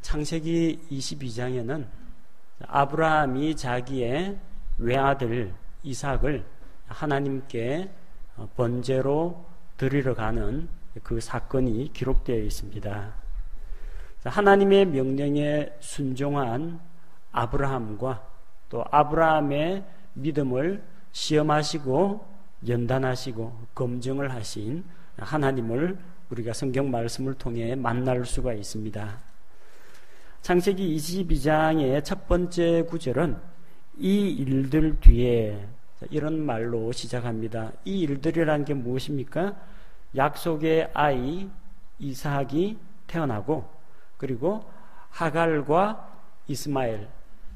창세기 22장에는 아브라함이 자기의 외아들 이삭을 하나님께 번제로 드리러 가는 그 사건이 기록되어 있습니다. 하나님의 명령에 순종한 아브라함과 또 아브라함의 믿음을 시험하시고 연단하시고 검증을 하신 하나님을 우리가 성경 말씀을 통해 만날 수가 있습니다. 창세기 22장의 첫 번째 구절은 이 일들 뒤에 이런 말로 시작합니다. 이 일들이라는 게 무엇입니까? 약속의 아이 이삭이 태어나고, 그리고 하갈과 이스마엘,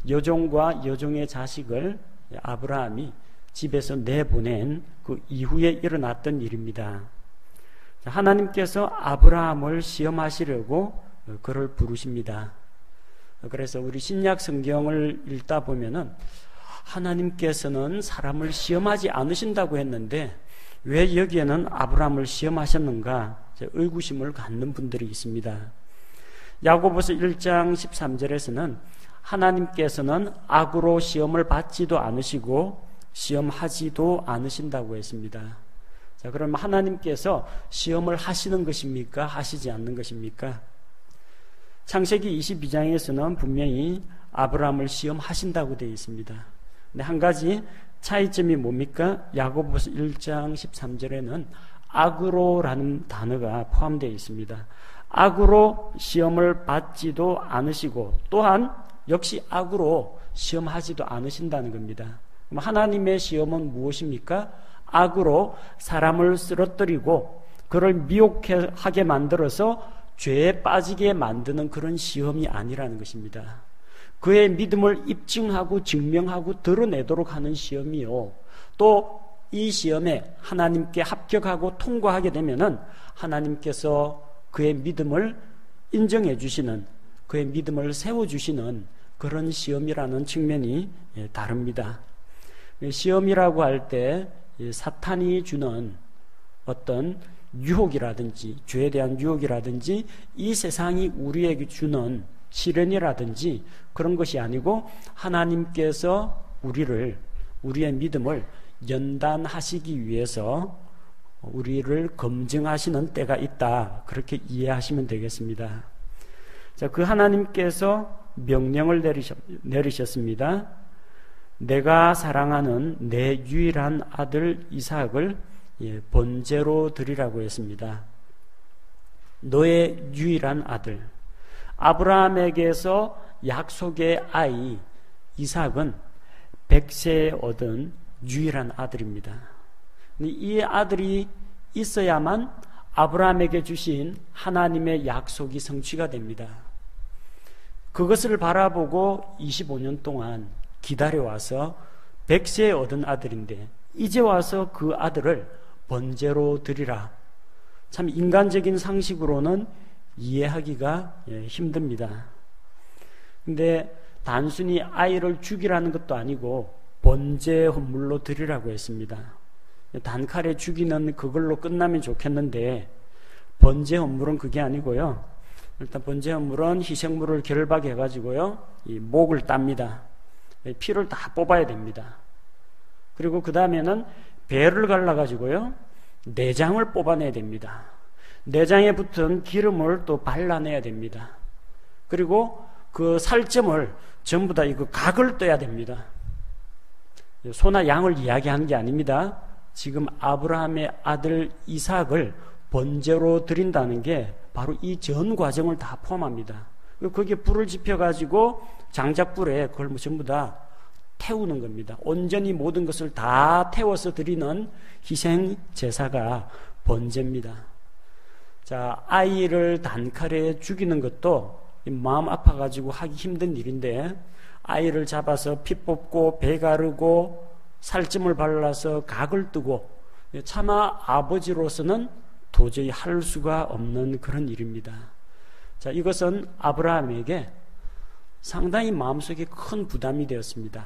여종과 여종의 자식을 아브라함이 집에서 내보낸 그 이후에 일어났던 일입니다. 하나님께서 아브라함을 시험하시려고 그를 부르십니다. 그래서 우리 신약 성경을 읽다 보면은 하나님께서는 사람을 시험하지 않으신다고 했는데 왜 여기에는 아브라함을 시험하셨는가 의구심을 갖는 분들이 있습니다. 야고보서 1장 13절에서는 하나님께서는 악으로 시험을 받지도 않으시고 시험하지도 않으신다고 했습니다. 자, 그럼 하나님께서 시험을 하시는 것입니까? 하시지 않는 것입니까? 창세기 22장에서는 분명히 아브라함을 시험하신다고 되어 있습니다. 근데 한 가지 차이점이 뭡니까? 야고보서 1장 13절에는 악으로라는 단어가 포함되어 있습니다. 악으로 시험을 받지도 않으시고 또한 역시 악으로 시험하지도 않으신다는 겁니다. 그럼 하나님의 시험은 무엇입니까? 악으로 사람을 쓰러뜨리고 그를 미혹하게 만들어서 죄에 빠지게 만드는 그런 시험이 아니라는 것입니다. 그의 믿음을 입증하고 증명하고 드러내도록 하는 시험이요. 또 이 시험에 하나님께 합격하고 통과하게 되면은 하나님께서 그의 믿음을 인정해 주시는, 그의 믿음을 세워 주시는 그런 시험이라는 측면이 다릅니다. 시험이라고 할 때 사탄이 주는 어떤 유혹이라든지 죄에 대한 유혹이라든지 이 세상이 우리에게 주는 시련이라든지 그런 것이 아니고 하나님께서 우리의 믿음을 연단하시기 위해서 우리를 검증하시는 때가 있다, 그렇게 이해하시면 되겠습니다. 자, 그 하나님께서 명령을 내리셨습니다. 내가 사랑하는 내 유일한 아들 이삭을 번제로 드리라고 했습니다. 너의 유일한 아들, 아브라함에게서 약속의 아이 이삭은 100세에 얻은 유일한 아들입니다. 이 아들이 있어야만 아브라함에게 주신 하나님의 약속이 성취가 됩니다. 그것을 바라보고 25년 동안 기다려와서 100세에 얻은 아들인데 이제 와서 그 아들을 번제로 드리라. 참 인간적인 상식으로는 이해하기가 힘듭니다. 근데 단순히 아이를 죽이라는 것도 아니고 번제 헌물로 드리라고 했습니다. 단칼에 죽이는 그걸로 끝나면 좋겠는데 번제 헌물은 그게 아니고요. 일단 번제 헌물은 희생물을 결박해 가지고요, 이 목을 땁니다. 피를 다 뽑아야 됩니다. 그리고 그 다음에는 배를 갈라 가지고요, 내장을 뽑아내야 됩니다. 내장에 붙은 기름을 또 발라내야 됩니다. 그리고 그 살점을 전부 다 이거 각을 떠야 됩니다. 소나 양을 이야기하는 게 아닙니다. 지금 아브라함의 아들 이삭을 번제로 드린다는 게 바로 이 전 과정을 다 포함합니다. 거기에 불을 지펴가지고 장작불에 그걸 전부 다 태우는 겁니다. 온전히 모든 것을 다 태워서 드리는 희생 제사가 번제입니다. 자, 아이를 단칼에 죽이는 것도 마음 아파가지고 하기 힘든 일인데 아이를 잡아서 피 뽑고 배 가르고 살찜을 발라서 각을 뜨고 차마 아버지로서는 도저히 할 수가 없는 그런 일입니다. 자, 이것은 아브라함에게 상당히 마음속에 큰 부담이 되었습니다.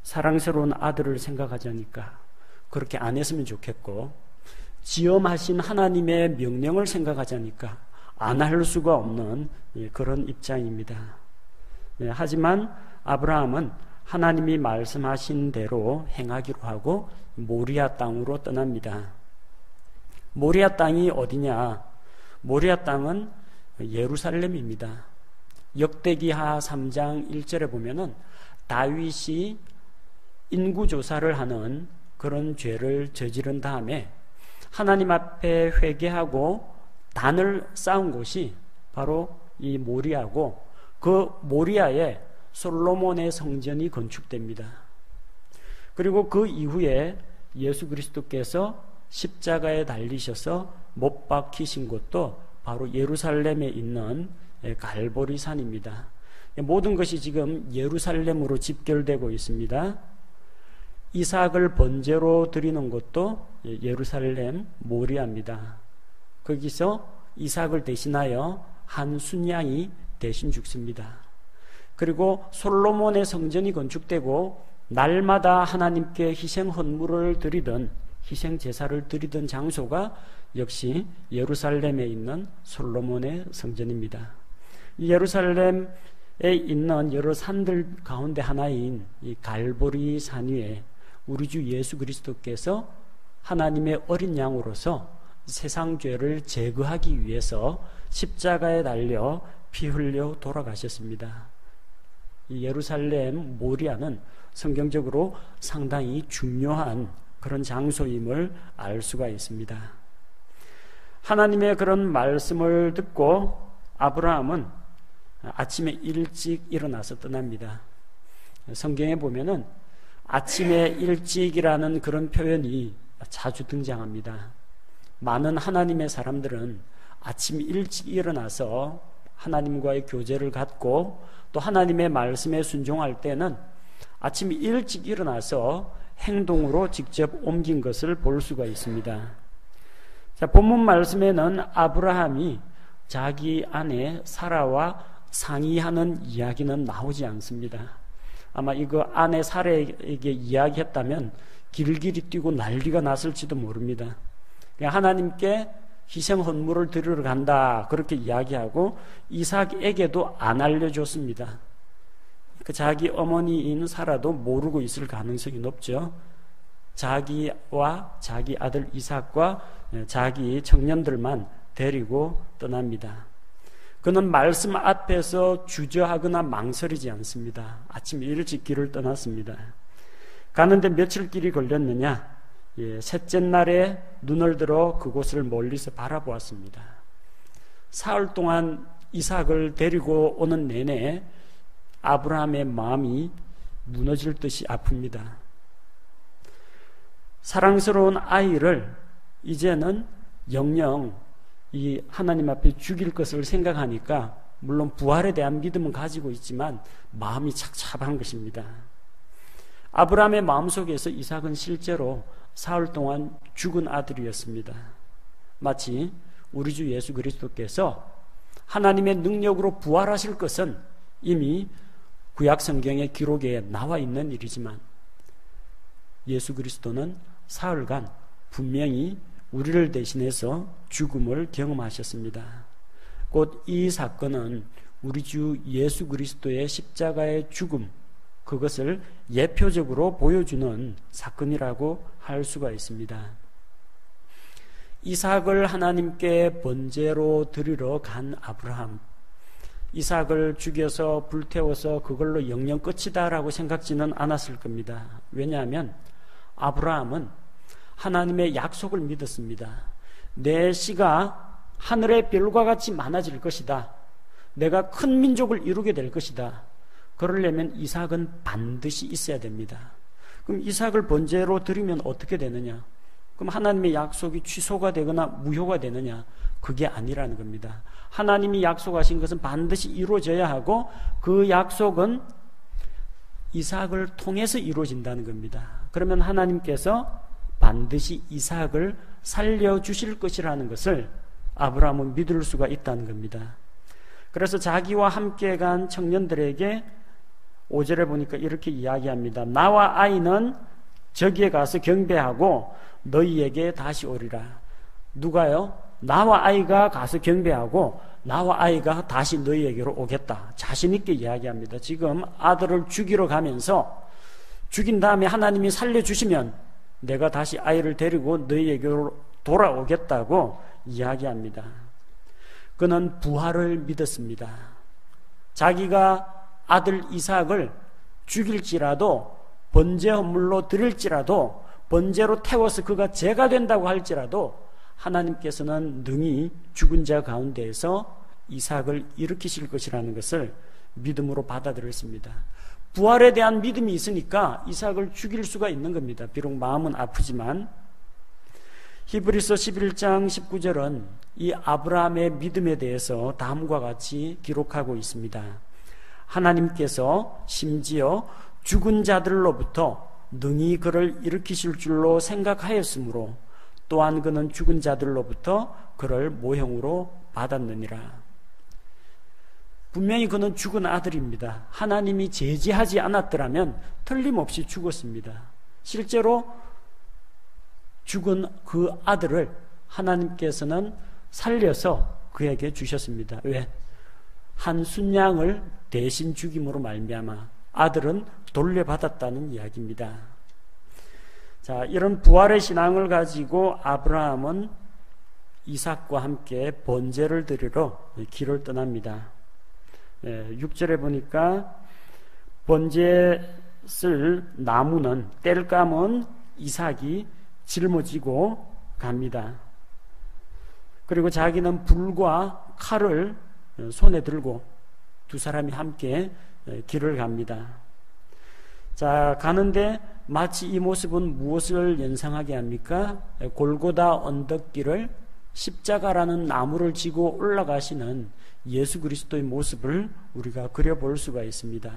사랑스러운 아들을 생각하자니까 그렇게 안 했으면 좋겠고, 지엄하신 하나님의 명령을 생각하자니까 안 할 수가 없는 그런 입장입니다. 하지만 아브라함은 하나님이 말씀하신 대로 행하기로 하고 모리아 땅으로 떠납니다. 모리아 땅이 어디냐? 모리아 땅은 예루살렘입니다. 역대기하 3장 1절에 보면은 다윗이 인구조사를 하는 그런 죄를 저지른 다음에 하나님 앞에 회개하고 단을 쌓은 곳이 바로 이 모리아고, 그 모리아에 솔로몬의 성전이 건축됩니다. 그리고 그 이후에 예수 그리스도께서 십자가에 달리셔서 못 박히신 곳도 바로 예루살렘에 있는 갈보리산입니다. 모든 것이 지금 예루살렘으로 집결되고 있습니다. 이삭을 번제로 드리는 곳도 예루살렘 모리아입니다. 거기서 이삭을 대신하여 한 순양이 대신 죽습니다. 그리고 솔로몬의 성전이 건축되고 날마다 하나님께 희생 헌물을 드리던, 희생 제사를 드리던 장소가 역시 예루살렘에 있는 솔로몬의 성전입니다. 이 예루살렘에 있는 여러 산들 가운데 하나인 이 갈보리 산 위에 우리 주 예수 그리스도께서 하나님의 어린 양으로서 세상 죄를 제거하기 위해서 십자가에 달려 피 흘려 돌아가셨습니다. 이 예루살렘 모리아는 성경적으로 상당히 중요한 그런 장소임을 알 수가 있습니다. 하나님의 그런 말씀을 듣고 아브라함은 아침에 일찍 일어나서 떠납니다. 성경에 보면은 아침에 일찍이라는 그런 표현이 자주 등장합니다. 많은 하나님의 사람들은 아침 일찍 일어나서 하나님과의 교제를 갖고 또 하나님의 말씀에 순종할 때는 아침 일찍 일어나서 행동으로 직접 옮긴 것을 볼 수가 있습니다. 자, 본문 말씀에는 아브라함이 자기 아내 사라와 상의하는 이야기는 나오지 않습니다. 아마 이거 아내 사라에게 이야기했다면 길길이 뛰고 난리가 났을지도 모릅니다. 그냥 하나님께 희생 헌물을 드리러 간다 그렇게 이야기하고 이삭에게도 안 알려줬습니다. 그 자기 어머니인 사라도 모르고 있을 가능성이 높죠. 자기와 자기 아들 이삭과 자기 청년들만 데리고 떠납니다. 그는 말씀 앞에서 주저하거나 망설이지 않습니다. 아침 일찍 길을 떠났습니다. 가는데 며칠 길이 걸렸느냐? 셋째 날에 눈을 들어 그곳을 멀리서 바라보았습니다. 사흘 동안 이삭을 데리고 오는 내내 아브라함의 마음이 무너질 듯이 아픕니다. 사랑스러운 아이를 이제는 영영 이 하나님 앞에 죽일 것을 생각하니까 물론 부활에 대한 믿음은 가지고 있지만 마음이 착잡한 것입니다. 아브라함의 마음속에서 이삭은 실제로 사흘 동안 죽은 아들이었습니다. 마치 우리 주 예수 그리스도께서 하나님의 능력으로 부활하실 것은 이미 구약 성경의 기록에 나와 있는 일이지만 예수 그리스도는 사흘간 분명히 우리를 대신해서 죽음을 경험하셨습니다. 곧 이 사건은 우리 주 예수 그리스도의 십자가의 죽음, 그것을 예표적으로 보여주는 사건이라고 할 수가 있습니다. 이삭을 하나님께 번제로 드리러 간 아브라함, 이삭을 죽여서 불태워서 그걸로 영영 끝이다라고 생각지는 않았을 겁니다. 왜냐하면 아브라함은 하나님의 약속을 믿었습니다. 내 씨가 하늘의 별과 같이 많아질 것이다. 내가 큰 민족을 이루게 될 것이다. 그러려면 이삭은 반드시 있어야 됩니다. 그럼 이삭을 번제로 드리면 어떻게 되느냐? 그럼 하나님의 약속이 취소가 되거나 무효가 되느냐? 그게 아니라는 겁니다. 하나님이 약속하신 것은 반드시 이루어져야 하고 그 약속은 이삭을 통해서 이루어진다는 겁니다. 그러면 하나님께서 반드시 이삭을 살려주실 것이라는 것을 아브라함은 믿을 수가 있다는 겁니다. 그래서 자기와 함께 간 청년들에게 5절에 보니까 이렇게 이야기합니다. 나와 아이는 저기에 가서 경배하고 너희에게 다시 오리라. 누가요? 나와 아이가 가서 경배하고 나와 아이가 다시 너희에게로 오겠다. 자신 있게 이야기합니다. 지금 아들을 죽이러 가면서 죽인 다음에 하나님이 살려주시면 내가 다시 아이를 데리고 너희에게로 돌아오겠다고 이야기합니다. 그는 부활을 믿었습니다. 자기가 아들 이삭을 죽일지라도 번제 헌물로 드릴지라도 번제로 태워서 그가 제가 된다고 할지라도 하나님께서는 능히 죽은 자 가운데에서 이삭을 일으키실 것이라는 것을 믿음으로 받아들였습니다. 부활에 대한 믿음이 있으니까 이삭을 죽일 수가 있는 겁니다. 비록 마음은 아프지만. 히브리서 11장 19절은 이 아브라함의 믿음에 대해서 다음과 같이 기록하고 있습니다. 하나님께서 심지어 죽은 자들로부터 능히 그를 일으키실 줄로 생각하였으므로 또한 그는 죽은 자들로부터 그를 모형으로 받았느니라. 분명히 그는 죽은 아들입니다. 하나님이 제지하지 않았더라면 틀림없이 죽었습니다. 실제로 죽은 그 아들을 하나님께서는 살려서 그에게 주셨습니다. 왜? 한 순양을 대신 죽임으로 말미암아 아들은 돌려받았다는 이야기입니다. 자, 이런 부활의 신앙을 가지고 아브라함은 이삭과 함께 번제를 드리러 길을 떠납니다. 6절에 보니까 번제 쓸 나무는 뗄감은 이삭이 짊어지고 갑니다. 그리고 자기는 불과 칼을 손에 들고 두 사람이 함께 길을 갑니다. 자, 가는데 마치 이 모습은 무엇을 연상하게 합니까? 골고다 언덕길을 십자가라는 나무를 지고 올라가시는 예수 그리스도의 모습을 우리가 그려볼 수가 있습니다.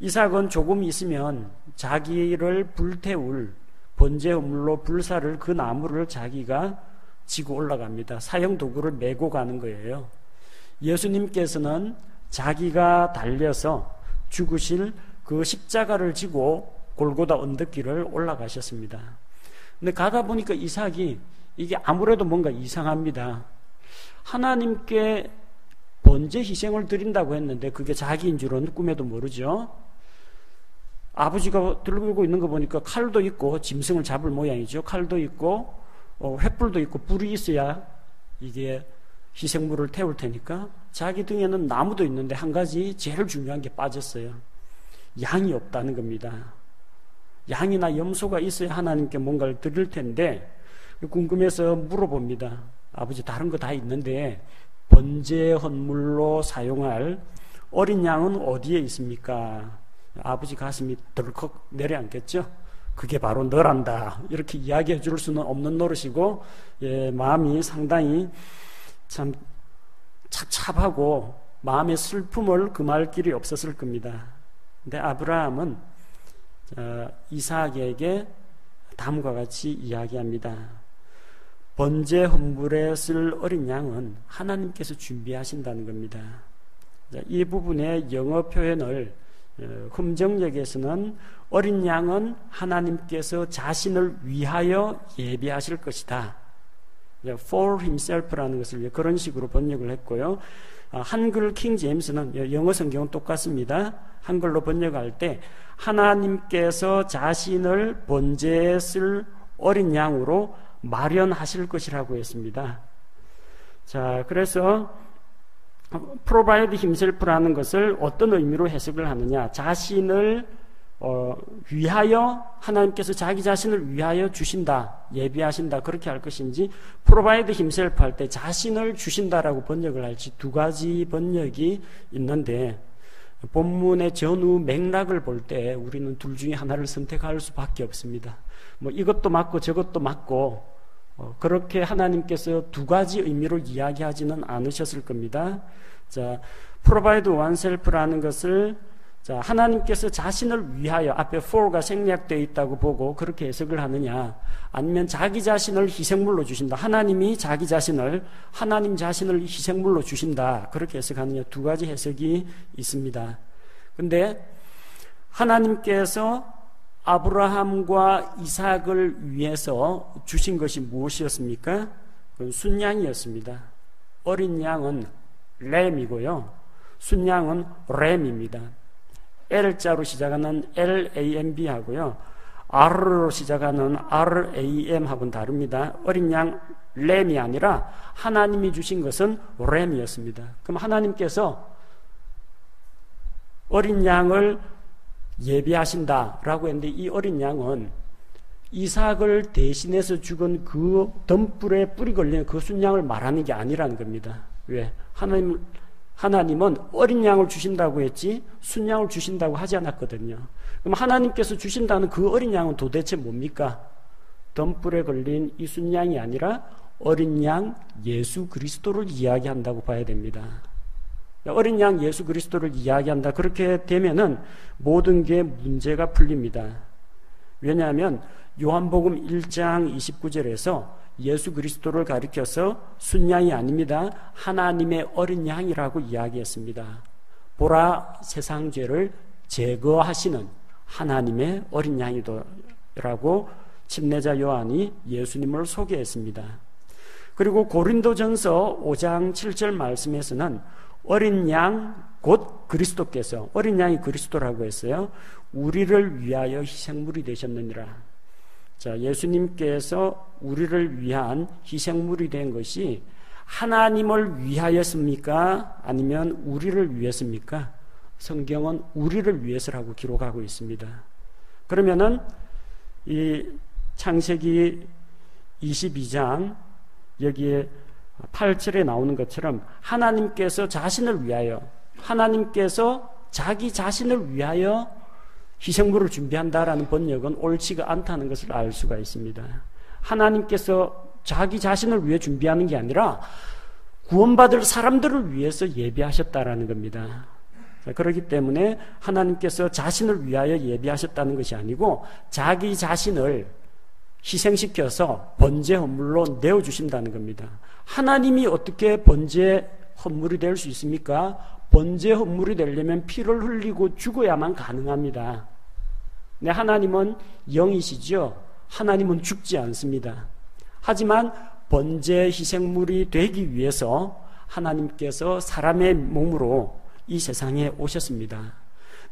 이삭은 조금 있으면 자기를 불태울 번제 헌물로 불사를 그 나무를 자기가 지고 올라갑니다. 사형 도구를 메고 가는 거예요. 예수님께서는 자기가 달려서 죽으실 그 십자가를 지고 골고다 언덕길을 올라가셨습니다. 근데 가다 보니까 이삭이 이게 아무래도 뭔가 이상합니다. 하나님께 번제 희생을 드린다고 했는데 그게 자기인 줄은 꿈에도 모르죠. 아버지가 들고 있는 거 보니까 칼도 있고 짐승을 잡을 모양이죠. 칼도 있고 횃불도 있고 불이 있어야 이게 희생물을 태울 테니까 자기 등에는 나무도 있는데 한 가지 제일 중요한 게 빠졌어요. 양이 없다는 겁니다. 양이나 염소가 있어야 하나님께 뭔가를 드릴 텐데 궁금해서 물어봅니다. 아버지 다른 거 다 있는데 번제 헌물로 사용할 어린 양은 어디에 있습니까? 아버지 가슴이 덜컥 내려앉겠죠. 그게 바로 너란다. 이렇게 이야기해 줄 수는 없는 노릇이고 마음이 상당히 참 찹찹하고 마음의 슬픔을 금할 길이 없었을 겁니다. 근데 아브라함은 이삭에게 다음과 같이 이야기합니다. 번제 헌물에 쓸 어린 양은 하나님께서 준비하신다는 겁니다. 이 부분의 영어 표현을 흠정역에서는 어린 양은 하나님께서 자신을 위하여 예비하실 것이다. For himself라는 것을 그런 식으로 번역을 했고요. 한글 킹 제임스는 영어 성경은 똑같습니다. 한글로 번역할 때 하나님께서 자신을 번제에 쓸 어린 양으로 마련하실 것이라고 했습니다. 자, 그래서 provide himself라는 것을 어떤 의미로 해석을 하느냐? 자신을 위하여 하나님께서 자기 자신을 위하여 주신다, 예비하신다 그렇게 할 것인지 provide himself 할 때 자신을 주신다라고 번역을 할지 두 가지 번역이 있는데 본문의 전후 맥락을 볼 때 우리는 둘 중에 하나를 선택할 수밖에 없습니다. 뭐 이것도 맞고 저것도 맞고 그렇게 하나님께서 두 가지 의미로 이야기하지는 않으셨을 겁니다. 자, provide oneself라는 것을 자, 하나님께서 자신을 위하여 앞에 for가 생략되어 있다고 보고 그렇게 해석을 하느냐, 아니면 자기 자신을 희생물로 주신다, 하나님이 자기 자신을 하나님 자신을 희생물로 주신다 그렇게 해석하느냐, 두 가지 해석이 있습니다. 근데 하나님께서 아브라함과 이삭을 위해서 주신 것이 무엇이었습니까? 그건 순양이었습니다. 어린 양은 램이고요. 순양은 램입니다. L자로 시작하는 LAMB 하고요. R로 시작하는 RAM 하고는 다릅니다. 어린 양 램이 아니라 하나님이 주신 것은 램이었습니다. 그럼 하나님께서 어린 양을 예비하신다라고 했는데 이 어린 양은 이삭을 대신해서 죽은 그 덤불에 뿌리 걸린 그 순양을 말하는 게 아니라는 겁니다. 왜? 하나님은 어린 양을 주신다고 했지 순양을 주신다고 하지 않았거든요. 그럼 하나님께서 주신다는 그 어린 양은 도대체 뭡니까? 덤불에 걸린 이 순양이 아니라 어린 양 예수 그리스도를 이야기한다고 봐야 됩니다. 어린 양 예수 그리스도를 이야기한다. 그렇게 되면은 모든 게 문제가 풀립니다. 왜냐하면 요한복음 1장 29절에서 예수 그리스도를 가리켜서 순양이 아닙니다. 하나님의 어린 양이라고 이야기했습니다. 보라 세상 죄를 제거하시는 하나님의 어린 양이라고 침례자 요한이 예수님을 소개했습니다. 그리고 고린도전서 5장 7절 말씀에서는 어린 양 곧 그리스도께서 어린 양이 그리스도라고 했어요. 우리를 위하여 희생물이 되셨느니라. 자, 예수님께서 우리를 위한 희생물이 된 것이 하나님을 위하였습니까? 아니면 우리를 위해서입니까? 성경은 우리를 위해서라고 기록하고 있습니다. 그러면은 이 창세기 22장 여기에 8절에 나오는 것처럼 하나님께서 자신을 위하여 하나님께서 자기 자신을 위하여 희생물을 준비한다라는 번역은 옳지가 않다는 것을 알 수가 있습니다. 하나님께서 자기 자신을 위해 준비하는 게 아니라 구원받을 사람들을 위해서 예비하셨다라는 겁니다. 그렇기 때문에 하나님께서 자신을 위하여 예비하셨다는 것이 아니고 자기 자신을 희생시켜서 번제 헌물로 내어주신다는 겁니다. 하나님이 어떻게 번제 헌물이 될 수 있습니까? 번제 헌물이 되려면 피를 흘리고 죽어야만 가능합니다. 네, 하나님은 영이시죠. 하나님은 죽지 않습니다. 하지만 번제 희생물이 되기 위해서 하나님께서 사람의 몸으로 이 세상에 오셨습니다.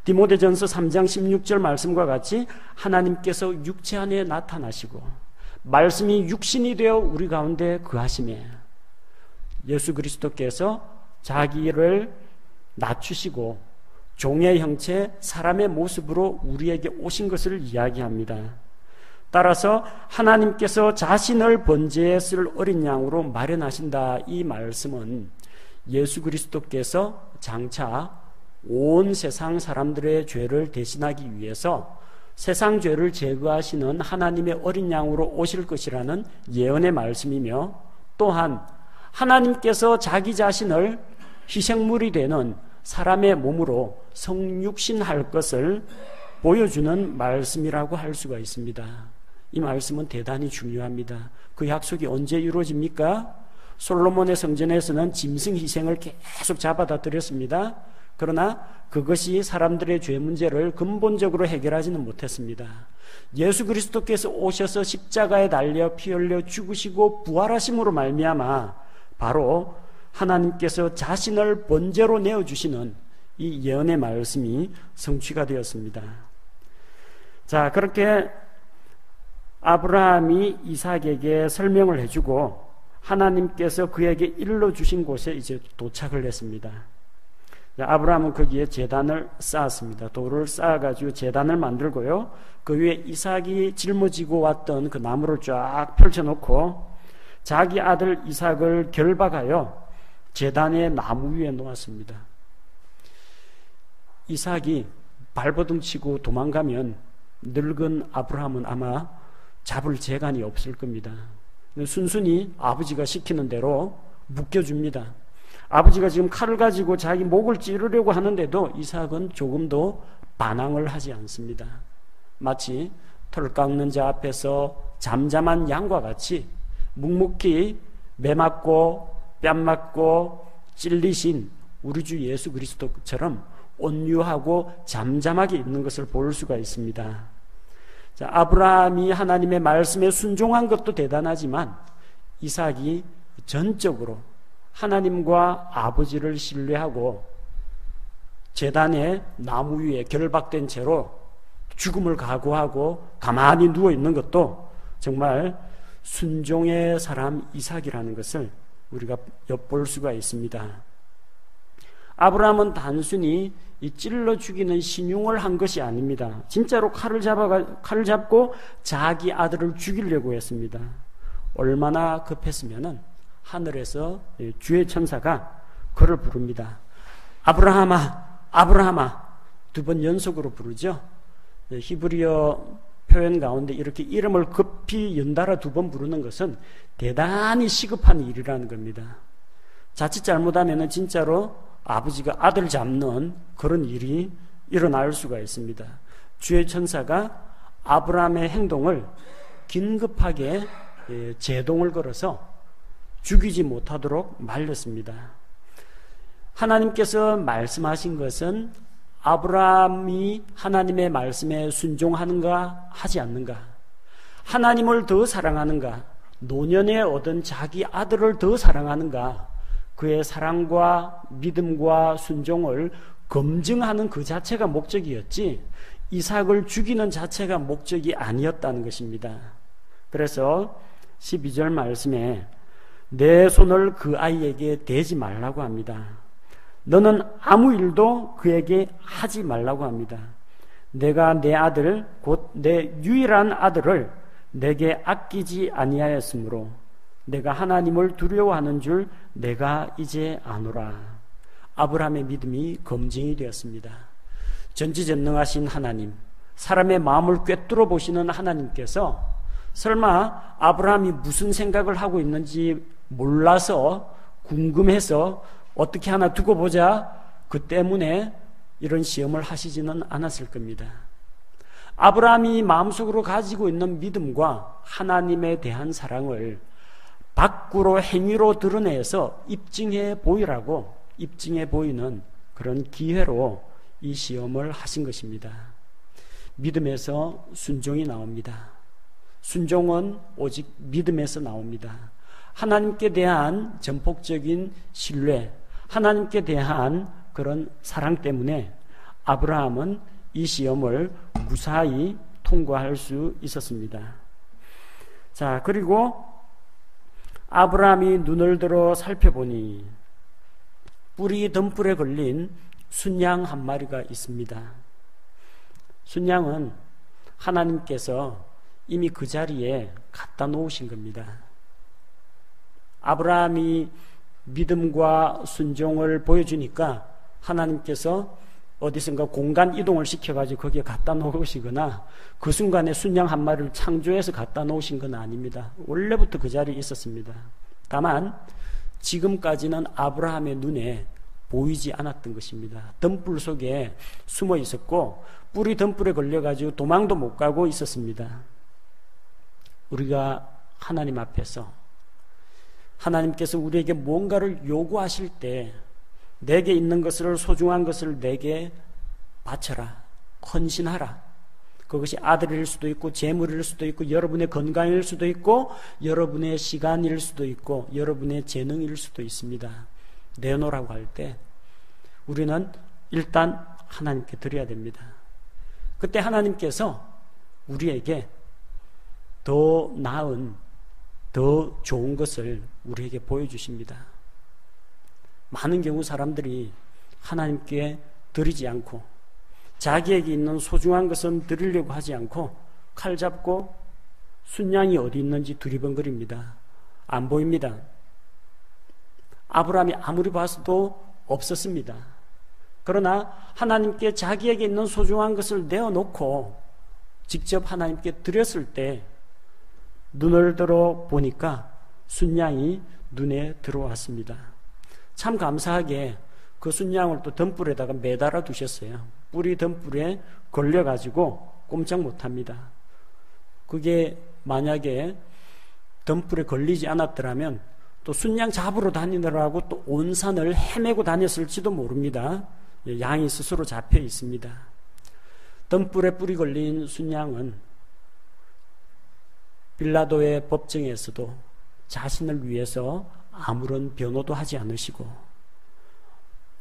디모데전서 3장 16절 말씀과 같이 하나님께서 육체 안에 나타나시고 말씀이 육신이 되어 우리 가운데 거하심에 예수 그리스도께서 자기를 낮추시고 종의 형체 사람의 모습으로 우리에게 오신 것을 이야기합니다. 따라서 하나님께서 자신을 번제에 쓸 어린 양으로 마련하신다. 이 말씀은 예수 그리스도께서 장차 온 세상 사람들의 죄를 대신하기 위해서 세상 죄를 제거하시는 하나님의 어린 양으로 오실 것이라는 예언의 말씀이며 또한 하나님께서 자기 자신을 희생물이 되는 사람의 몸으로 성육신할 것을 보여주는 말씀이라고 할 수가 있습니다. 이 말씀은 대단히 중요합니다. 그 약속이 언제 이루어집니까? 솔로몬의 성전에서는 짐승 희생을 계속 잡아다 드렸습니다. 그러나 그것이 사람들의 죄 문제를 근본적으로 해결하지는 못했습니다. 예수 그리스도께서 오셔서 십자가에 달려 피 흘려 죽으시고 부활하심으로 말미암아 바로 하나님께서 자신을 번제로 내어주시는 이 예언의 말씀이 성취가 되었습니다. 자, 그렇게 아브라함이 이삭에게 설명을 해주고 하나님께서 그에게 일러주신 곳에 이제 도착을 했습니다. 아브라함은 거기에 제단을 쌓았습니다. 돌을 쌓아가지고 제단을 만들고요. 그 위에 이삭이 짊어지고 왔던 그 나무를 쫙 펼쳐놓고 자기 아들 이삭을 결박하여 제단의 나무 위에 놓았습니다. 이삭이 발버둥 치고 도망가면 늙은 아브라함은 아마 잡을 재간이 없을 겁니다. 순순히 아버지가 시키는 대로 묶여줍니다. 아버지가 지금 칼을 가지고 자기 목을 찌르려고 하는데도 이삭은 조금도 반항을 하지 않습니다. 마치 털 깎는 자 앞에서 잠잠한 양과 같이 묵묵히 매 맞고 뺨 맞고 찔리신 우리 주 예수 그리스도처럼 온유하고 잠잠하게 있는 것을 볼 수가 있습니다. 자, 아브라함이 하나님의 말씀에 순종한 것도 대단하지만 이삭이 전적으로 하나님과 아버지를 신뢰하고 제단의 나무 위에 결박된 채로 죽음을 각오하고 가만히 누워있는 것도 정말 순종의 사람 이삭이라는 것을 우리가 엿볼 수가 있습니다. 아브라함은 단순히 이 찔러 죽이는 신용을 한 것이 아닙니다. 진짜로 칼을 잡고 자기 아들을 죽이려고 했습니다. 얼마나 급했으면은 하늘에서 주의 천사가 그를 부릅니다. 아브라함아, 아브라함아, 2번 연속으로 부르죠. 히브리어 표현 가운데 이렇게 이름을 급히 연달아 2번 부르는 것은 대단히 시급한 일이라는 겁니다. 자칫 잘못하면 진짜로 아버지가 아들 잡는 그런 일이 일어날 수가 있습니다. 주의 천사가 아브라함의 행동을 긴급하게 제동을 걸어서 죽이지 못하도록 말렸습니다. 하나님께서 말씀하신 것은 아브라함이 하나님의 말씀에 순종하는가 하지 않는가, 하나님을 더 사랑하는가, 노년에 얻은 자기 아들을 더 사랑하는가, 그의 사랑과 믿음과 순종을 검증하는 그 자체가 목적이었지 이삭을 죽이는 자체가 목적이 아니었다는 것입니다. 그래서 12절 말씀에 내 손을 그 아이에게 대지 말라고 합니다. 너는 아무 일도 그에게 하지 말라고 합니다. 내가 내 아들 곧 내 유일한 아들을 내게 아끼지 아니하였으므로 내가 하나님을 두려워하는 줄 내가 이제 아노라. 아브라함의 믿음이 검증이 되었습니다. 전지전능하신 하나님, 사람의 마음을 꿰뚫어 보시는 하나님께서 설마 아브라함이 무슨 생각을 하고 있는지 몰라서 궁금해서 어떻게 하나 두고 보자 그 때문에 이런 시험을 하시지는 않았을 겁니다. 아브라함이 마음속으로 가지고 있는 믿음과 하나님에 대한 사랑을 밖으로 행위로 드러내서 입증해 보이는 그런 기회로 이 시험을 하신 것입니다. 믿음에서 순종이 나옵니다. 순종은 오직 믿음에서 나옵니다. 하나님께 대한 전폭적인 신뢰, 하나님께 대한 그런 사랑 때문에 아브라함은 이 시험을 무사히 통과할 수 있었습니다. 자, 그리고 아브라함이 눈을 들어 살펴보니 뿔이 덤불에 걸린 순양 한 마리가 있습니다. 순양은 하나님께서 이미 그 자리에 갖다 놓으신 겁니다. 아브라함이 믿음과 순종을 보여주니까 하나님께서 어디선가 공간 이동을 시켜가지고 거기에 갖다 놓으시거나 그 순간에 순양 한 마리를 창조해서 갖다 놓으신 건 아닙니다. 원래부터 그 자리에 있었습니다. 다만 지금까지는 아브라함의 눈에 보이지 않았던 것입니다. 덤불 속에 숨어 있었고 뿔이 덤불에 걸려가지고 도망도 못 가고 있었습니다. 우리가 하나님 앞에서 하나님께서 우리에게 뭔가를 요구하실 때 내게 있는 것을, 소중한 것을 내게 바쳐라, 헌신하라. 그것이 아들일 수도 있고 재물일 수도 있고 여러분의 건강일 수도 있고 여러분의 시간일 수도 있고 여러분의 재능일 수도 있습니다. 내놓으라고 할 때 우리는 일단 하나님께 드려야 됩니다. 그때 하나님께서 우리에게 더 나은, 더 좋은 것을 우리에게 보여주십니다. 많은 경우 사람들이 하나님께 드리지 않고 자기에게 있는 소중한 것은 드리려고 하지 않고 칼 잡고 순양이 어디 있는지 두리번거립니다. 안 보입니다. 아브라함이 아무리 봐서도 없었습니다. 그러나 하나님께 자기에게 있는 소중한 것을 내어놓고 직접 하나님께 드렸을 때 눈을 들어 보니까 순양이 눈에 들어왔습니다. 참 감사하게 그 순양을 또 덤불에다가 매달아 두셨어요. 뿔이 덤불에 걸려가지고 꼼짝 못합니다. 그게 만약에 덤불에 걸리지 않았더라면 또 순양 잡으러 다니느라고 또 온 산을 헤매고 다녔을지도 모릅니다. 양이 스스로 잡혀 있습니다. 덤불에 뿔이 걸린 순양은 빌라도의 법정에서도 자신을 위해서 아무런 변호도 하지 않으시고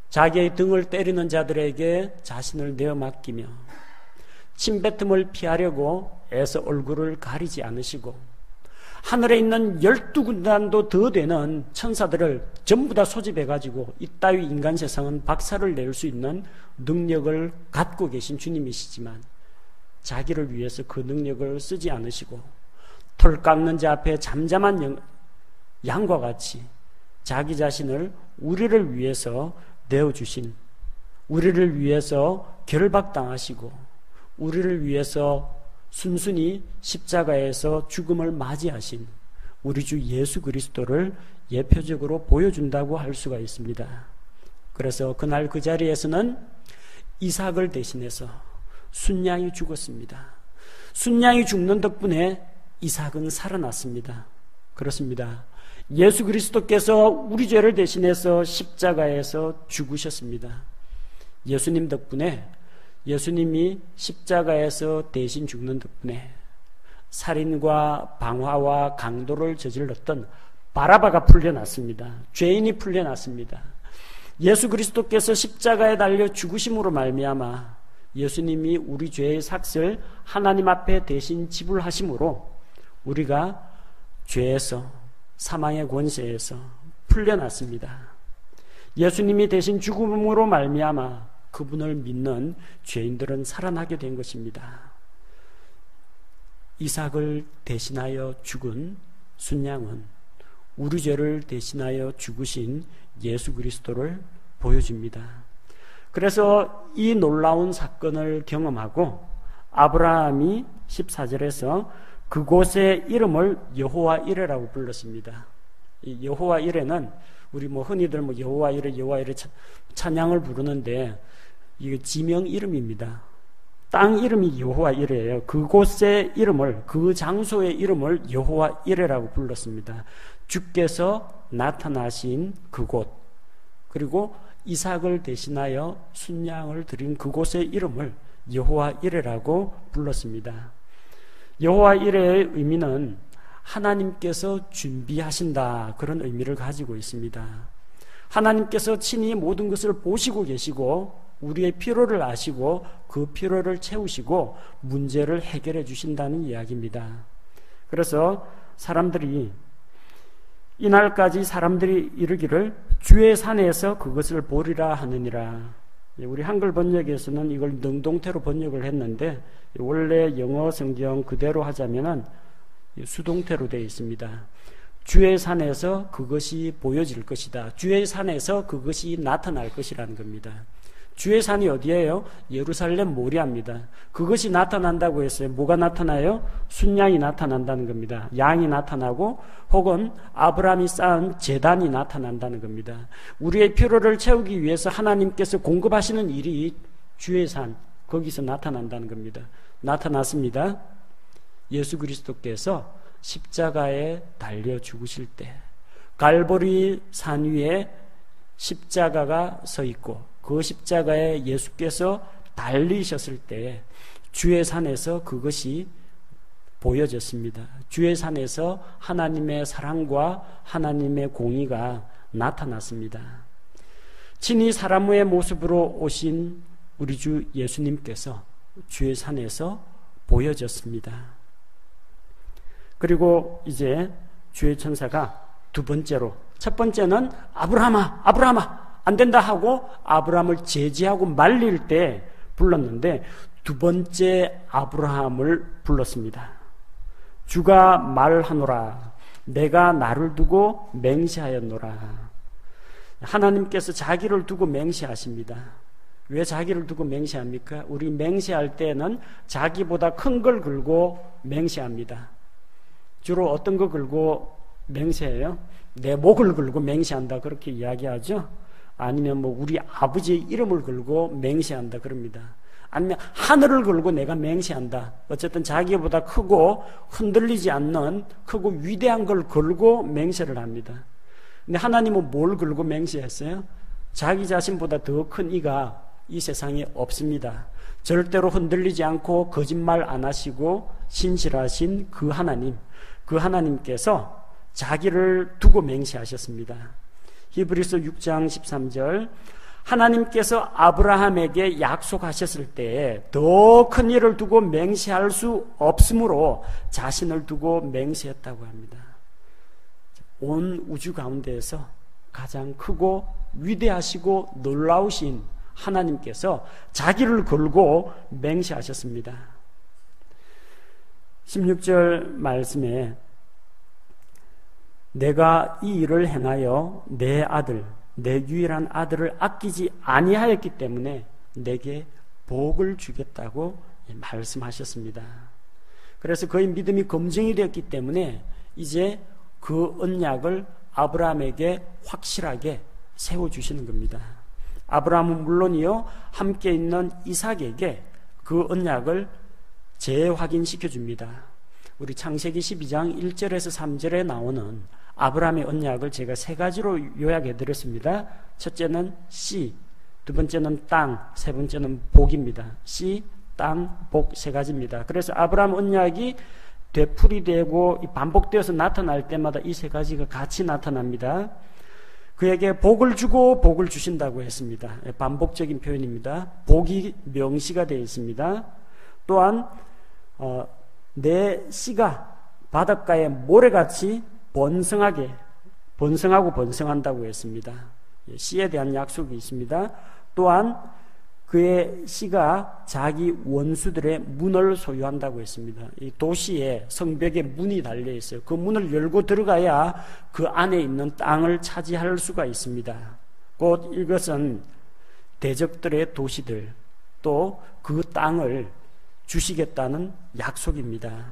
자기의 등을 때리는 자들에게 자신을 내어 맡기며 침뱉음을 피하려고 애써 얼굴을 가리지 않으시고 하늘에 있는 12군단도 더 되는 천사들을 전부 다 소집해가지고 이따위 인간 세상은 박살을 낼 수 있는 능력을 갖고 계신 주님이시지만 자기를 위해서 그 능력을 쓰지 않으시고 털 깎는 자 앞에 잠잠한 양과 같이 자기 자신을 우리를 위해서 내어주신, 우리를 위해서 결박당하시고 우리를 위해서 순순히 십자가에서 죽음을 맞이하신 우리 주 예수 그리스도를 예표적으로 보여준다고 할 수가 있습니다. 그래서 그날 그 자리에서는 이삭을 대신해서 순양이 죽었습니다. 순양이 죽는 덕분에 이삭은 살아났습니다. 그렇습니다. 예수 그리스도께서 우리 죄를 대신해서 십자가에서 죽으셨습니다. 예수님 덕분에, 예수님이 십자가에서 대신 죽는 덕분에 살인과 방화와 강도를 저질렀던 바라바가 풀려났습니다. 죄인이 풀려났습니다. 예수 그리스도께서 십자가에 달려 죽으심으로 말미암아 예수님이 우리 죄의 삭을 하나님 앞에 대신 지불하심으로 우리가 죄에서, 사망의 권세에서 풀려났습니다. 예수님이 대신 죽음으로 말미암아 그분을 믿는 죄인들은 살아나게 된 것입니다. 이삭을 대신하여 죽은 순양은 우리 죄를 대신하여 죽으신 예수 그리스도를 보여줍니다. 그래서 이 놀라운 사건을 경험하고 아브라함이 14절에서 그곳의 이름을 여호와 이레라고 불렀습니다. 이 여호와 이레는 우리 흔히들 여호와 이레 찬양을 부르는데 이게 지명 이름입니다. 땅 이름이 여호와 이레예요. 그곳의 이름을, 그 장소의 이름을 여호와 이레라고 불렀습니다. 주께서 나타나신 그곳, 그리고 이삭을 대신하여 순양을 드린 그곳의 이름을 여호와 이레라고 불렀습니다. 여호와 이레의 의미는 하나님께서 준비하신다, 그런 의미를 가지고 있습니다. 하나님께서 친히 모든 것을 보시고 계시고 우리의 필요를 아시고 그 필요를 채우시고 문제를 해결해 주신다는 이야기입니다. 그래서 이날까지 사람들이 이르기를 주의 산에서 그것을 보리라 하느니라. 우리 한글 번역에서는 이걸 능동태로 번역을 했는데 원래 영어 성경 그대로 하자면은 수동태로 되어 있습니다. 주의 산에서 그것이 보여질 것이다. 주의 산에서 그것이 나타날 것이라는 겁니다. 주의 산이 어디예요? 예루살렘 모리아입니다. 그것이 나타난다고 했어요. 뭐가 나타나요? 순양이 나타난다는 겁니다. 양이 나타나고 혹은 아브라함이 쌓은 제단이 나타난다는 겁니다. 우리의 필요를 채우기 위해서 하나님께서 공급하시는 일이 주의 산, 거기서 나타난다는 겁니다. 나타났습니다. 예수 그리스도께서 십자가에 달려 죽으실 때 갈보리 산 위에 십자가가 서 있고 그 십자가에 예수께서 달리셨을 때 주의 산에서 그것이 보여졌습니다. 주의 산에서 하나님의 사랑과 하나님의 공의가 나타났습니다. 친히 사람의 모습으로 오신 우리 주 예수님께서 주의 산에서 보여졌습니다. 그리고 이제 주의 천사가 두 번째로, 첫 번째는 아브라함아 안 된다 하고 아브라함을 제지하고 말릴 때 불렀는데 두 번째 아브라함을 불렀습니다. 주가 말하노라 내가 나를 두고 맹세하였노라. 하나님께서 자기를 두고 맹세하십니다. 왜 자기를 두고 맹세합니까? 우리 맹세할 때는 자기보다 큰 걸 걸고 맹세합니다. 주로 어떤 거 걸고 맹세해요? 내 목을 걸고 맹세한다, 그렇게 이야기하죠. 아니면 우리 아버지의 이름을 걸고 맹세한다 그럽니다. 아니면 하늘을 걸고 내가 맹세한다. 어쨌든 자기보다 크고 흔들리지 않는 크고 위대한 걸 걸고 맹세를 합니다. 근데 하나님은 뭘 걸고 맹세했어요? 자기 자신보다 더 큰 이가 이 세상에 없습니다. 절대로 흔들리지 않고 거짓말 안 하시고 신실하신 그 하나님, 그 하나님께서 자기를 두고 맹세하셨습니다. 히브리서 6장 13절, 하나님께서 아브라함에게 약속하셨을 때에 더 큰 일을 두고 맹세할 수 없으므로 자신을 두고 맹세했다고 합니다. 온 우주 가운데에서 가장 크고 위대하시고 놀라우신 하나님께서 자기를 걸고 맹세하셨습니다. 16절 말씀에 내가 이 일을 행하여 내 아들, 내 유일한 아들을 아끼지 아니하였기 때문에 내게 복을 주겠다고 말씀하셨습니다. 그래서 그의 믿음이 검증이 되었기 때문에 이제 그 언약을 아브라함에게 확실하게 세워주시는 겁니다. 아브라함은 물론이요, 함께 있는 이삭에게 그 언약을 재확인시켜 줍니다. 우리 창세기 12장 1절에서 3절에 나오는 아브라함의 언약을 제가 세 가지로 요약해 드렸습니다. 첫째는 씨, 두 번째는 땅, 세 번째는 복입니다. 씨, 땅, 복 세 가지입니다. 그래서 아브라함 언약이 되풀이되고 반복되어서 나타날 때마다 이 세 가지가 같이 나타납니다. 그에게 복을 주고 복을 주신다고 했습니다. 반복적인 표현입니다. 복이 명시가 되어 있습니다. 또한 내 씨가 바닷가의 모래같이 번성하고 번성한다고 했습니다. 씨에 대한 약속이 있습니다. 또한 그의 씨가 자기 원수들의 문을 소유한다고 했습니다. 이 도시에 성벽에 문이 달려 있어요. 그 문을 열고 들어가야 그 안에 있는 땅을 차지할 수가 있습니다. 곧 이것은 대적들의 도시들 또 그 땅을 주시겠다는 약속입니다.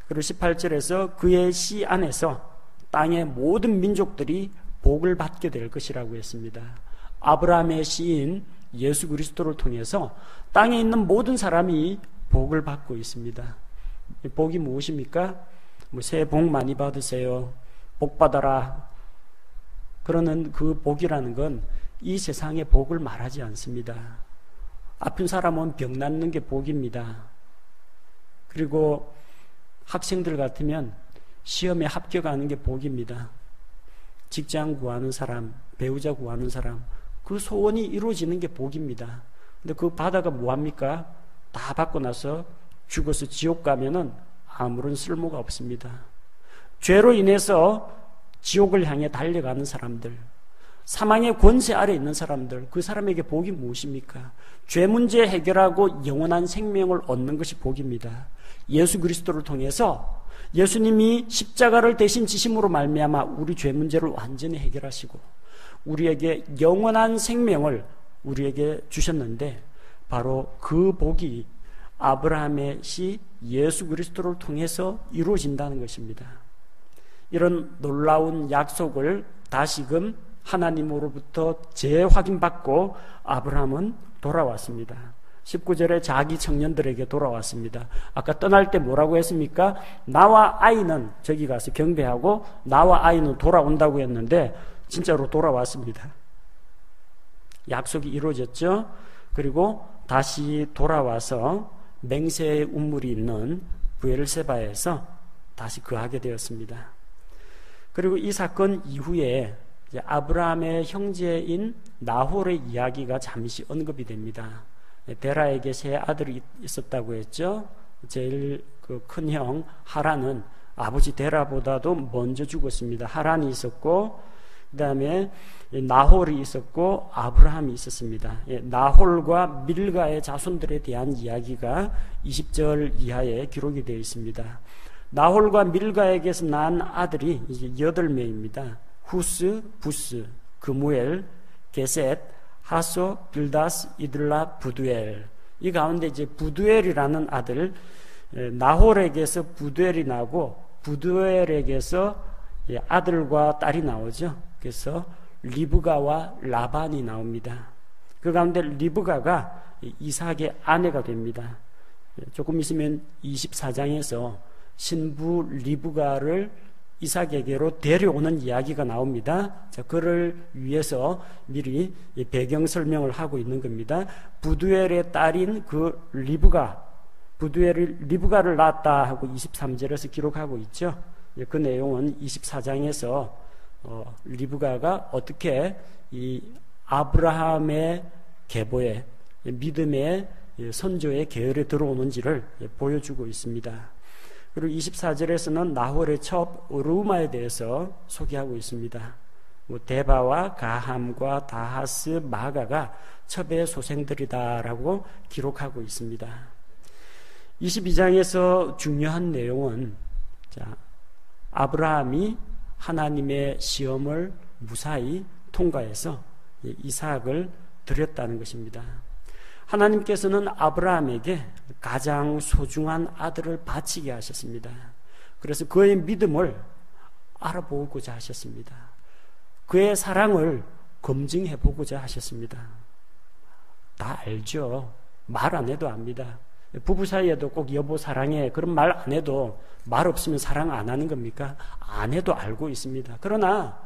그리고 18절에서 그의 씨 안에서 땅의 모든 민족들이 복을 받게 될 것이라고 했습니다. 아브라함의 씨인 예수 그리스도를 통해서 땅에 있는 모든 사람이 복을 받고 있습니다. 복이 무엇입니까? 새해 복 많이 받으세요. 복 받아라. 그러는 그 복이라는 건 이 세상의 복을 말하지 않습니다. 아픈 사람은 병 낫는 게 복입니다. 그리고 학생들 같으면 시험에 합격하는 게 복입니다. 직장 구하는 사람, 배우자 구하는 사람, 그 소원이 이루어지는 게 복입니다. 근데 그 받아가 뭐합니까? 다 받고 나서 죽어서 지옥 가면은 아무런 쓸모가 없습니다. 죄로 인해서 지옥을 향해 달려가는 사람들, 사망의 권세 아래 있는 사람들, 그 사람에게 복이 무엇입니까? 죄 문제 해결하고 영원한 생명을 얻는 것이 복입니다. 예수 그리스도를 통해서 예수님이 십자가를 대신 지심으로 말미암아 우리 죄 문제를 완전히 해결하시고 우리에게 영원한 생명을 우리에게 주셨는데 바로 그 복이 아브라함의 씨 예수 그리스도를 통해서 이루어진다는 것입니다. 이런 놀라운 약속을 다시금 하나님으로부터 재확인받고 아브라함은 돌아왔습니다. 19절에 자기 청년들에게 돌아왔습니다. 아까 떠날 때 뭐라고 했습니까? 나와 아이는 저기 가서 경배하고 나와 아이는 돌아온다고 했는데 진짜로 돌아왔습니다. 약속이 이루어졌죠. 그리고 다시 돌아와서 맹세의 운물이 있는 브엘세바에서 다시 거하게 되었습니다. 그리고 이 사건 이후에 이제 아브라함의 형제인 나홀의 이야기가 잠시 언급이 됩니다. 데라에게 세 아들이 있었다고 했죠. 제일 큰 형 하란은 아버지 데라보다도 먼저 죽었습니다. 하란이 있었고 그 다음에 나홀이 있었고 아브라함이 있었습니다. 나홀과 밀가의 자손들에 대한 이야기가 20절 이하에 기록이 되어 있습니다. 나홀과 밀가에게서 난 아들이 이제 8명입니다. 후스, 부스, 그무엘, 게셋, 하소, 빌다스, 이들라, 부두엘. 이 가운데 이제 부두엘이라는 아들, 나홀에게서 부두엘이 나고 부두엘에게서 아들과 딸이 나오죠. 그래서 리브가와 라반이 나옵니다. 그 가운데 리브가가 이삭의 아내가 됩니다. 조금 있으면 24장에서 신부 리브가를 이삭에게로 데려오는 이야기가 나옵니다. 자, 그를 위해서 미리 배경 설명을 하고 있는 겁니다. 부두엘의 딸인 그 리브가, 부두엘이 리브가를 낳았다 하고 23절에서 기록하고 있죠. 그 내용은 24장에서 리브가가 어떻게 이 아브라함의 계보에 믿음의 선조의 계열에 들어오는지를 보여주고 있습니다. 그리고 24절에서는 나홀의 첩 르우마에 대해서 소개하고 있습니다. 데바와 가함과 다하스, 마가가 첩의 소생들이다라고 기록하고 있습니다. 22장에서 중요한 내용은 아브라함이 하나님의 시험을 무사히 통과해서 이삭을 드렸다는 것입니다. 하나님께서는 아브라함에게 가장 소중한 아들을 바치게 하셨습니다. 그래서 그의 믿음을 알아보고자 하셨습니다. 그의 사랑을 검증해 보고자 하셨습니다. 다 알죠. 말 안 해도 압니다. 부부 사이에도 꼭 여보 사랑해 그런 말 안 해도 말 없으면 사랑 안 하는 겁니까? 안 해도 알고 있습니다. 그러나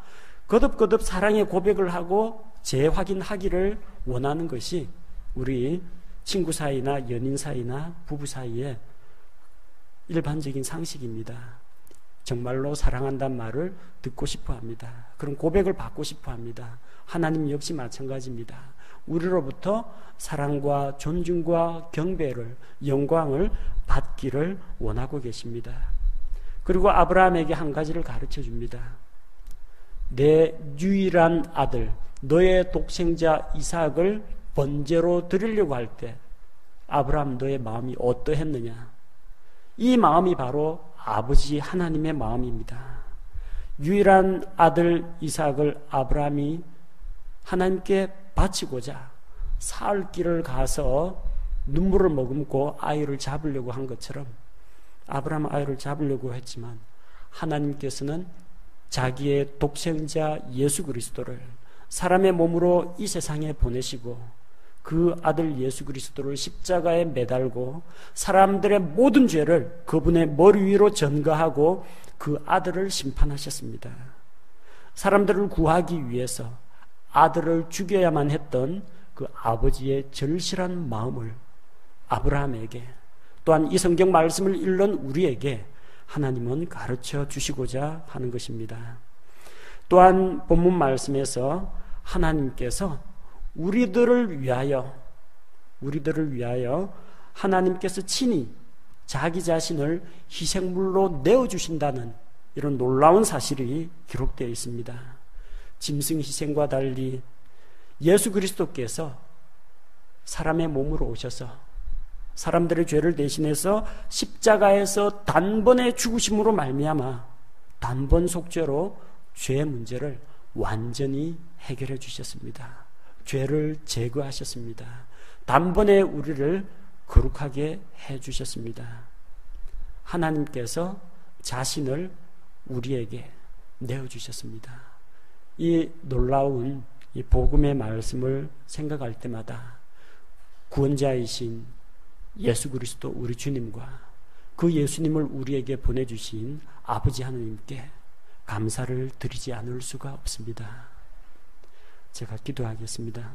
거듭거듭 사랑의 고백을 하고 재확인하기를 원하는 것이 우리 친구 사이나 연인 사이나 부부 사이의 일반적인 상식입니다. 정말로 사랑한다는 말을 듣고 싶어 합니다. 그런 고백을 받고 싶어 합니다. 하나님 역시 마찬가지입니다. 우리로부터 사랑과 존중과 경배를, 영광을 받기를 원하고 계십니다. 그리고 아브라함에게 한 가지를 가르쳐 줍니다. 내 유일한 아들, 너의 독생자 이삭을 번제로 드리려고 할 때 아브라함 너의 마음이 어떠했느냐? 이 마음이 바로 아버지 하나님의 마음입니다. 유일한 아들 이삭을 아브라함이 하나님께 바치고자 사흘 길을 가서 눈물을 머금고 아이를 잡으려고 한 것처럼 아브라함 아이를 잡으려고 했지만 하나님께서는 자기의 독생자 예수 그리스도를 사람의 몸으로 이 세상에 보내시고 그 아들 예수 그리스도를 십자가에 매달고 사람들의 모든 죄를 그분의 머리 위로 전가하고 그 아들을 심판하셨습니다. 사람들을 구하기 위해서 아들을 죽여야만 했던 그 아버지의 절실한 마음을 아브라함에게 또한 이 성경 말씀을 읽는 우리에게 하나님은 가르쳐 주시고자 하는 것입니다. 또한 본문 말씀에서 하나님께서 우리들을 위하여 하나님께서 친히 자기 자신을 희생물로 내어주신다는 이런 놀라운 사실이 기록되어 있습니다. 짐승 희생과 달리 예수 그리스도께서 사람의 몸으로 오셔서 사람들의 죄를 대신해서 십자가에서 단번에 죽으심으로 말미암아 단번 속죄로 죄의 문제를 완전히 해결해 주셨습니다. 죄를 제거하셨습니다. 단번에 우리를 거룩하게 해 주셨습니다. 하나님께서 자신을 우리에게 내어주셨습니다. 이 놀라운 이 복음의 말씀을 생각할 때마다 구원자이신 예수 그리스도 우리 주님과 그 예수님을 우리에게 보내주신 아버지 하나님께 감사를 드리지 않을 수가 없습니다. 제가 기도하겠습니다.